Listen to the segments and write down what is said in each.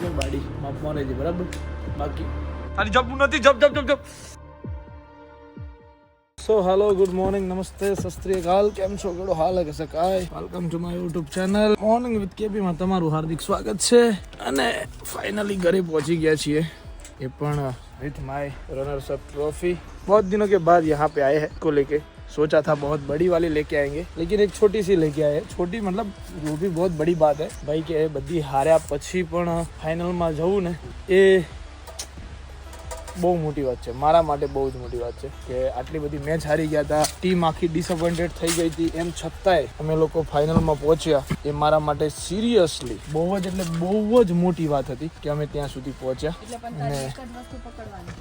કે બાડી માપમાં રહેજે બરાબર. બાકી તારી જપવું નથી. જપ. સો હેલો, ગુડ મોર્નિંગ, નમસ્તે, સત શ્રી અકાલ. કેમ છો? કેડો હાલ હે? कैसे काय? Welcome to my YouTube channel morning with KB માં તમારું હાર્દિક સ્વાગત છે. અને ફાઇનલી ઘરે પહોંચી ગયા છીએ, ये पण with my runners up trophy. बहुत दिनों के बाद यहाँ पे आए हैं को लेके. सोचा था बहुत बड़ी वाली लेके आएंगे, लेकिन एक छोटी सी लेके आए. छोटी मतलब वो भी बहुत बड़ी बात है भाई કે બધી હાર્યા પછી પણ ફાઇનલમાં જવું ને એ બહુ મોટી વાત છે. મારા માટે બહુ જ મોટી વાત છે કે આટલી બધી મેચ હારી ગયા હતા, ટીમ આખી ડિસઅપોઇન્ટેડ થઈ ગઈ હતી, એમ છતાંય અમે લોકો ફાઇનલમાં પહોંચ્યા. એ મારા માટે સિરિયસલી બહુ જ એટલે બહુ જ મોટી વાત હતી કે અમે ત્યાં સુધી પહોંચ્યા.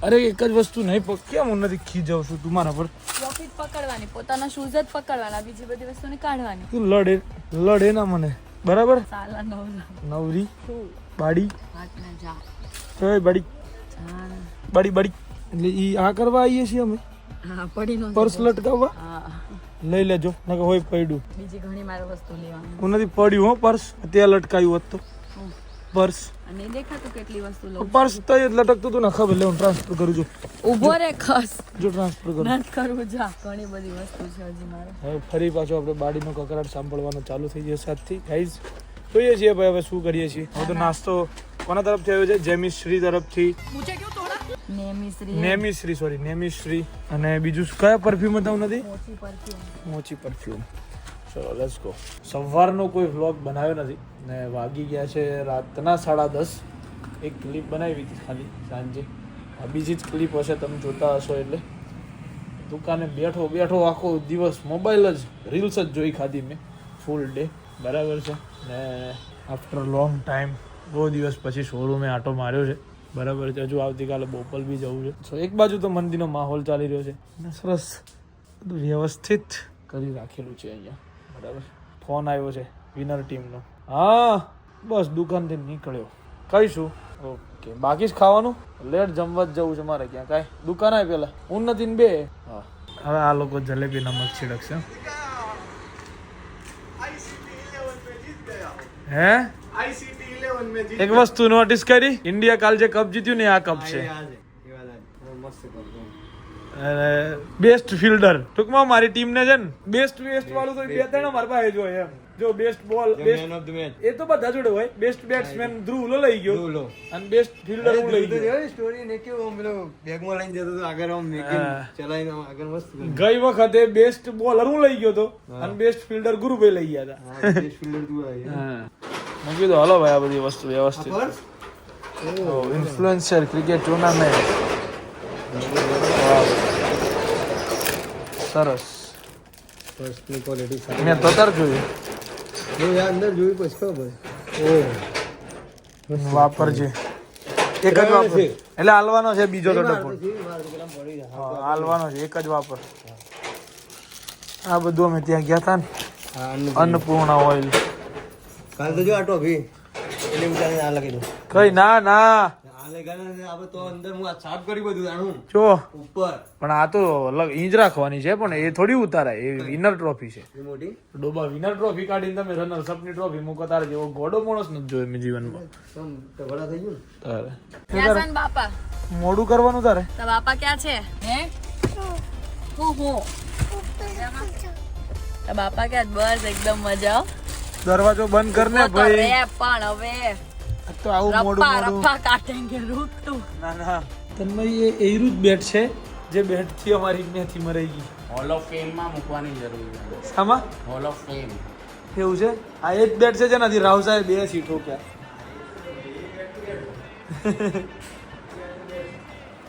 અરે એક જ વસ્તુ નહીં, કેમ હું નથી ખીજાવ છું તું મારા પર? ટ્રોફી પકડવાની, પોતાના શૂઝ જ પકડવાના, બીજી બધી વસ્તુને કાઢવાની. તું લડે ના મને, બરાબર? સાલા નવરી બાડી હાથના જા એ બાડી એટલે ઈ આ કરવા આવીએ છીએ અમે. હા, પડી નો પર્સ લટકાવવા. હા, લઈ લેજો નકર હોય પડ્યું. બીજી ઘણી મારે વસ્તુ લેવાની. હું નથી પડ્યું હો પર્સ, ત્યાં લટકાયું હોત તો પર્સ. અને દેખાતું કેટલી વસ્તુ લઉં. પર્સ તો જ લટકતું હતું ને, ખબર લે હું ટ્રાન્સફર કરું છું. ઊભો રે ખસ, જો ટ્રાન્સફર કરું નત કરવું જા. ઘણી બધી વસ્તુ છે હજી મારે. હવે ફરી પાછો આપણે બાડીનો કકરાટ સાંભળવાનો ચાલુ થઈ જશે આજથી. ગાઈઝ જોઈએ છીએ ભાઈ હવે શું કરીએ છીએ. હવે તો નાસ્તો કોના તરફથી આવ્યો છે? જેમિશ્રી તરફથી. નેમિશ્રી. અને બીજું કયા પરફ્યુમ હતા? નથી મોચી પરફ્યુમ. ચલો લેટ્સ ગો. સવારનો કોઈ વ્લોગ બનાવ્યો નથી ને વાગી ગયા છે રાતના 10:30. એક ક્લિપ બનાવી હતી ખાલી સાંજે, આ બીજી જ ક્લિપ હશે, તમે જોતા હશો. એટલે દુકાને બેઠો આખો દિવસ મોબાઈલ જ રીલ્સ જ જોઈ ખાધી મેં ફૂલ ડે, બરાબર છે. ને આફ્ટર લોંગ ટાઈમ બહુ દિવસ પછી શોરૂમે આટો માર્યો છે, બરાબર છે. હજુ આવતીકાલે બોપલ બી જવું છે. સો એક બાજુ તો મંદીનો માહોલ ચાલી રહ્યો છે ને સરસ બધું વ્યવસ્થિત કરી રાખેલું છે અહીંયા, બરાબર. ફોન આવ્યો છે વિનર ટીમનો. હા બસ દુકાનથી નીકળ્યો, કહીશું. ઓકે, બાકી જ ખાવાનું લેટ જમવા જ જવું છે મારે. ક્યાં કાંઈ દુકાન આવે પેલા હું નથી ને બે. હા, હવે આ લોકો જલેબી નમક છીડકશે. હે એક વસ્તુ નોટિસ કરી? ઇન્ડિયા કાલ જે કપ જીત્યું ને આ કપ છે. બેસ્ટ ફિલ્ડર ટૂંકમાં મારી ટીમ ને છે ને બેસ્ટ વાળું તો 2-3 મારા પાસે જ હોય એમ. જો બેસ્ટ બોલ, એ તો બધા જોડે હોય. બેસ્ટ બેટ્સમેન ધ્રુવ લઈ ગયો અને બેસ્ટ ફિલ્ડર હું લઈ ગયો. સ્ટોરી ને કેવું પેલો બેગમાં લઈને જતો તો આગળ આમ ચલાઈને આગળ મસ્ત. ગઈ વખતે બેસ્ટ બોલર હું લઈ ગયો તો અને બેસ્ટ ફિલ્ડર ગુરુભાઈ લઈ ગયા હતા. બેસ્ટ ફિલ્ડર તું આવી. મેં કીધું હાલો ભાઈ આ બધી વસ્તુ વ્યવસ્થિત. ઇન્ફ્લુએન્સર ક્રિકેટ ટુર્નામેન્ટ સરસ. ફર્સ્ટની ક્વોલિટી સારી. મેં તો તાર જોયું. જો યાર અંદર જોઈ પછી ખબર. ઓહ વાપરજે, એક જ વાપર. એટલે હાલવાનો છે બીજો તો ડબ્બો હાલવાનો છે, એક જ વાપર. આ બધું અમે ત્યાં ગયા હતા ને અન્નપૂર્ણા ઓઇલ. કાલ તો જો આટો ભી એટલે ઉતારીને આ લખી દો. કઈ ના આ લગાને આપણે તો અંદર હું આ સાફ કરી બધું આનું જો ઉપર. પણ આ તો ઈંજ રાખવાની છે, પણ એ થોડી ઉતારાય. એ વિનર ટ્રોફી છે. એ મોટી ડોબા વિનર ટ્રોફી કાઢીને તમે રનર્સ અપની ટ્રોફી મૂકો. તારે જેવો ગોડો માણસ નથી જોયો મેં જીવનમાં. સમ ટગડા થઈ ગયું તારે ક્યાં છે બાપા? મોડું કરવાનું તારે. તો બાપા ક્યાં છે? હે હું તો બાપા ક્યાં? બસ એકદમ મજા. દરવાજો બંધ કર ને ભાઈ. પણ હવે તો આવું મોડું રપ્પા કાટેંગે રૂટુ. ના તન્મય એ એરું જ બેટ છે જે બેટ થી અમારી મેથી મરાઈ ગઈ. હોલ ઓફ ફેમ માં મૂકવાની જરૂર છે. સામા હોલ ઓફ ફેમ એવું છે. આ એક બેટ છે જેનાથી રાવ સાહેબ 2 સીટો ક્યાં.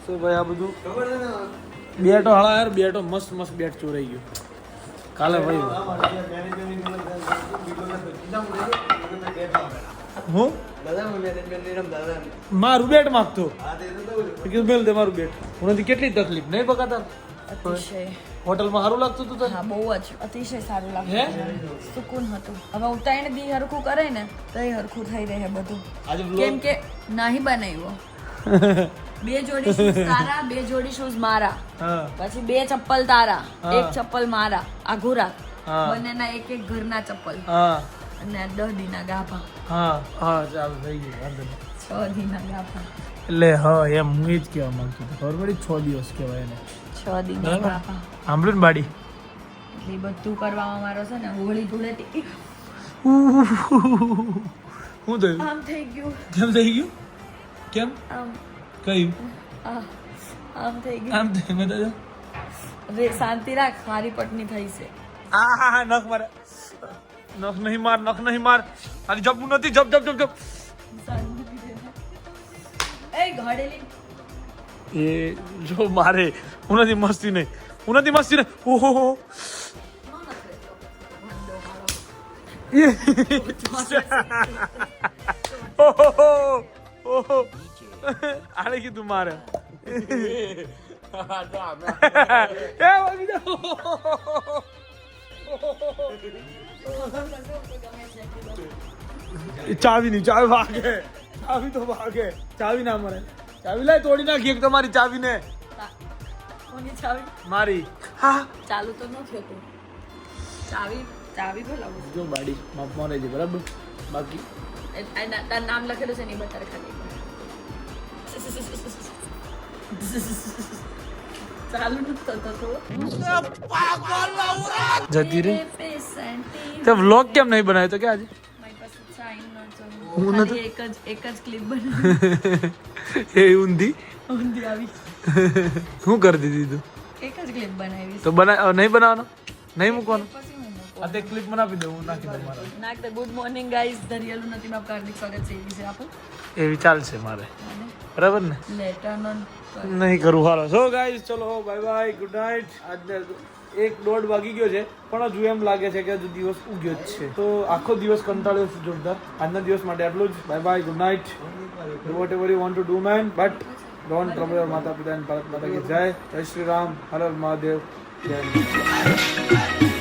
શું ભાઈ આ બધું ખબર છે ને બેટો હાલા યાર, બેટો મસ્ત બેટ ચોરાઈ ગયો કાલે ભાઈ. હું મારું બેટ માંગતો મેલ દે મારું બેટ. હું નથી કેટલી તકલીફ નહીં બકાતા. અતિશય હોટલમાં સારું લાગતું હતું તને? હા, બહુ જ અતિશય સારું લાગતું. સુકૂન હતું. હવે ઉતાઈને દી હરખું કરે ને તો એ હરખું થઈ રહે બધું. આજે કેમ કે નહીં બનાવ્યો. 2 જોડી શૂઝ તારા, 2 જોડી શૂઝ મારા, હા પછી 2 ચપ્પલ તારા, હા. 1 ચપ્પલ મારા, આઘું રાખ. હા. બંનેના એક ઘરના ચપ્પલ હા અને 10 દીના ગાભા. હા ચાલુ થઈ ગયું વાંધો નહીં. 6 દીના ગાફા એટલે હા એમ હું એ જ કહેવા માંગતો હતો ખબર પડી 6 દિવસ કહેવાય એને 6 દીના બરાબર. ગાફા સાંભળ્યું ને બાડી એ બધું કરવામાં મારો છે ને હોળી ધૂળેટી શું થયું આમ થઈ ગયું કેમ થઈ ગયું કેમ આમ કયું આમ થઈ ગયું આમ થયું બધા રે શાંતિ રાખ મારી પટની થઈ છે હા નખ મારે નખ નહીં માર ખાલી જપવું નથી જપ એ ઘડેલી એ જો મારે હું નથી મસ્તી નહીં ઓહો ઓહો આને કીધું મારે ચાવી ભાગે ચાવી ના મળે ચાવી લાય તોડી નાખી એક તમારી ચાવી ને કોની ચાવી મારી હા ચાલુ તો ન થયો તો ચાવી બોલાવું જો બાડી માપમાં રહેજે બરાબર બાકી તાર નામ લખેલું છે ને એ બતારે ખાલી ચાલુ નથી થતો તો જતી રહી તો વ્લોગ કેમ નહીં બનાવ્યો તો કે આજે મારી પાસે સાઈન નતો હું ખાલી એક જ ક્લિપ બનાવી એ ઊંધી આવી શું કરી દીધી તું એક જ ક્લિપ બનાવી તો નહીં બનાવવાનો નહીં મૂકવાનો પછી હું મૂકું. આ તે ક્લિપ મને આપી દે હું નાખી દઉં મારા નાખ દે ગુડ મોર્નિંગ ગાઈઝ દરિયાલું નથી માં હાર્દિક સ્વાગત છે એ વિશે આપો એવી ચાલશે મારે બરાબર ને લેટર નોન નહીં કરું હાલો સો ગાઈસ ચલો બાય બાય ગુડ નાઇટ આજને 1:30 વાગી ગયો છે પણ હજુ એમ લાગે છે કે હજુ દિવસ ઉગ્યો જ છે તો આખો દિવસ કંટાળ્યો છું જોરદાર આજના દિવસ માટે આટલું જ bye bye good night do vote ever you want to do man but don't trouble your માતા પિતા એન્ડ ભારત માતા કી જય જય શ્રી રામ હર હર મહાદેવ જય